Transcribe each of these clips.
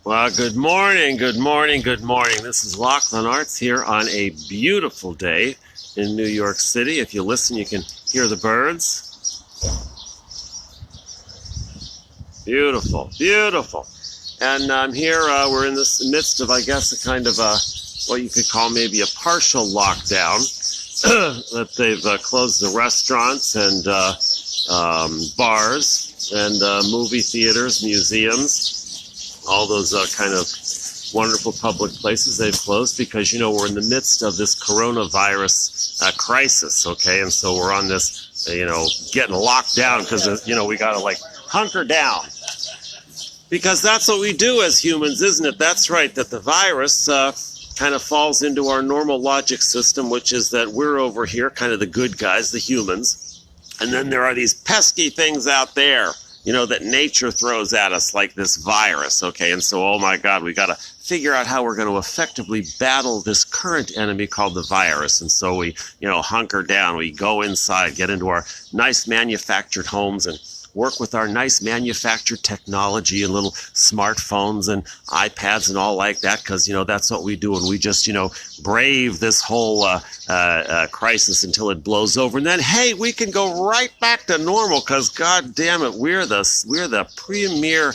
Well, good morning, good morning, good morning. This is Lachlan Arts here on a beautiful day in New York City. If you listen, you can hear the birds. Beautiful, beautiful. And I'm here, we're in the midst of, I guess, a kind of what you could call maybe a partial lockdown. That they've closed the restaurants and bars and movie theaters, museums, all those kind of wonderful public places they've closed because, you know, we're in the midst of this coronavirus crisis, okay? And so we're on this, you know, getting locked down because, you know, we got to, like, hunker down. Because that's what we do as humans, isn't it? That's right, that the virus kind of falls into our normal logic system, which is that we're over here, kind of the good guys, the humans, and then there are these pesky things out there, you know, that nature throws at us like this virus, okay? And so, oh my God, we got to figure out how we're going to effectively battle this current enemy called the virus. And so we, you know, hunker down, we go inside, get into our nice manufactured homes and work with our nice manufactured technology and little smartphones and iPads and all like that, because, you know, that's what we do. And we just, you know, brave this whole crisis until it blows over. And then, hey, we can go right back to normal because, God damn it, we're the premier,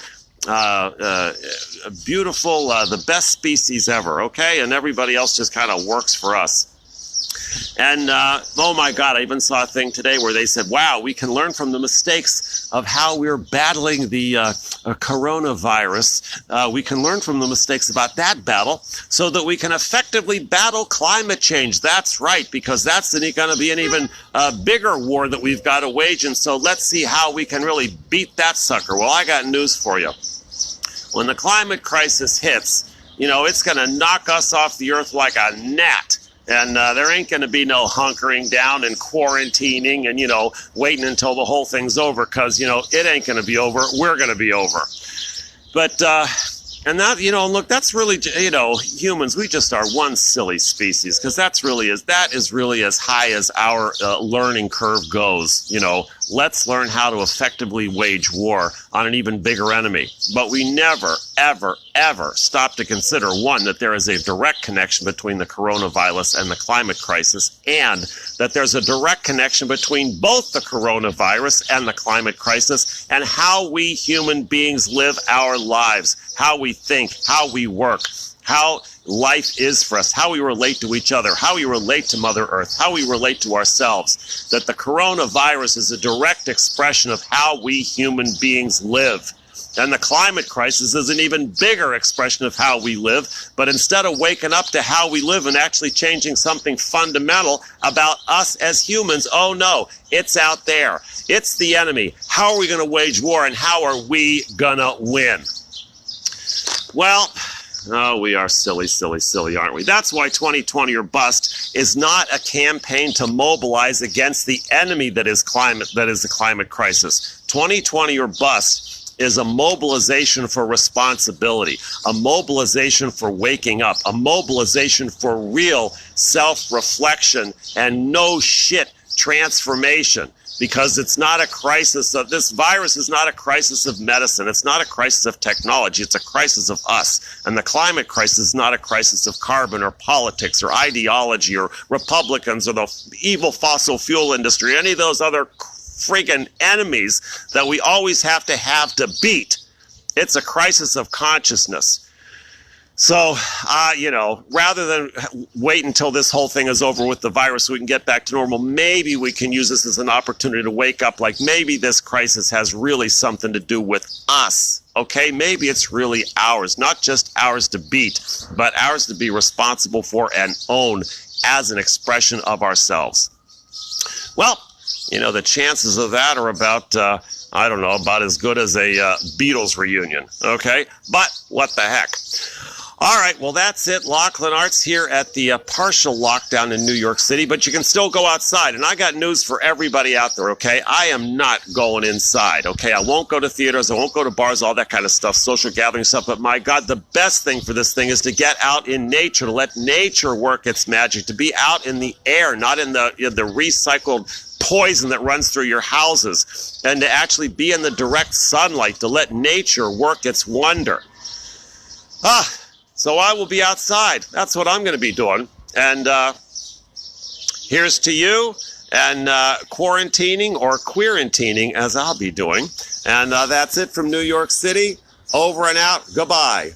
beautiful, the best species ever, okay? And everybody else just kind of works for us. And, oh my God, I even saw a thing today where they said, wow, we can learn from the mistakes of how we're battling the coronavirus. We can learn from the mistakes about that battle so that we can effectively battle climate change. That's right, because that's going to be an even bigger war that we've got to wage. And so let's see how we can really beat that sucker. Well, I got news for you. When the climate crisis hits, you know, it's going to knock us off the earth like a gnat. And there ain't going to be no hunkering down and quarantining and, you know, waiting until the whole thing's over because, you know, it ain't going to be over. We're going to be over. But, and that, you know, look, that's really, you know, humans, we just are one silly species because that is really as high as our learning curve goes. You know, let's learn how to effectively wage war on an even bigger enemy. But we never, ever, ever stop to consider, one, that there is a direct connection between the coronavirus and the climate crisis, and that there's a direct connection between both the coronavirus and the climate crisis and how we human beings live our lives, how we think, how we work, how life is for us, how we relate to each other, how we relate to Mother Earth, how we relate to ourselves, that the coronavirus is a direct expression of how we human beings live. And the climate crisis is an even bigger expression of how we live, but instead of waking up to how we live and actually changing something fundamental about us as humans, oh no, it's out there. It's the enemy. How are we going to wage war and how are we going to win? Well, oh, we are silly, silly, silly, aren't we? That's why 2020 or Bust is not a campaign to mobilize against the enemy that is the climate crisis. 2020 or Bust is a mobilization for responsibility, a mobilization for waking up, a mobilization for real self-reflection and no shit transformation. Because it's not a crisis of, this virus is not a crisis of medicine. It's not a crisis of technology. It's a crisis of us. And the climate crisis is not a crisis of carbon or politics or ideology or Republicans or the evil fossil fuel industry, any of those other friggin' enemies that we always have to beat. It's a crisis of consciousness. So, you know, rather than wait until this whole thing is over with the virus so we can get back to normal, maybe we can use this as an opportunity to wake up, like maybe this crisis has really something to do with us, okay? Maybe it's really ours, not just ours to beat, but ours to be responsible for and own as an expression of ourselves. Well, you know, the chances of that are about, I don't know, about as good as a Beatles reunion, okay? But what the heck? All right, well, that's it. Lachlan Arts here at the partial lockdown in New York City, but you can still go outside. And I got news for everybody out there, okay? I am not going inside, okay? I won't go to theaters. I won't go to bars, all that kind of stuff, social gathering stuff. But my God, the best thing for this thing is to get out in nature, to let nature work its magic, to be out in the air, not in the recycled poison that runs through your houses, and to actually be in the direct sunlight, to let nature work its wonder. So I will be outside. That's what I'm going to be doing. And here's to you, and quarantining or queerantining as I'll be doing. And that's it from New York City. Over and out. Goodbye.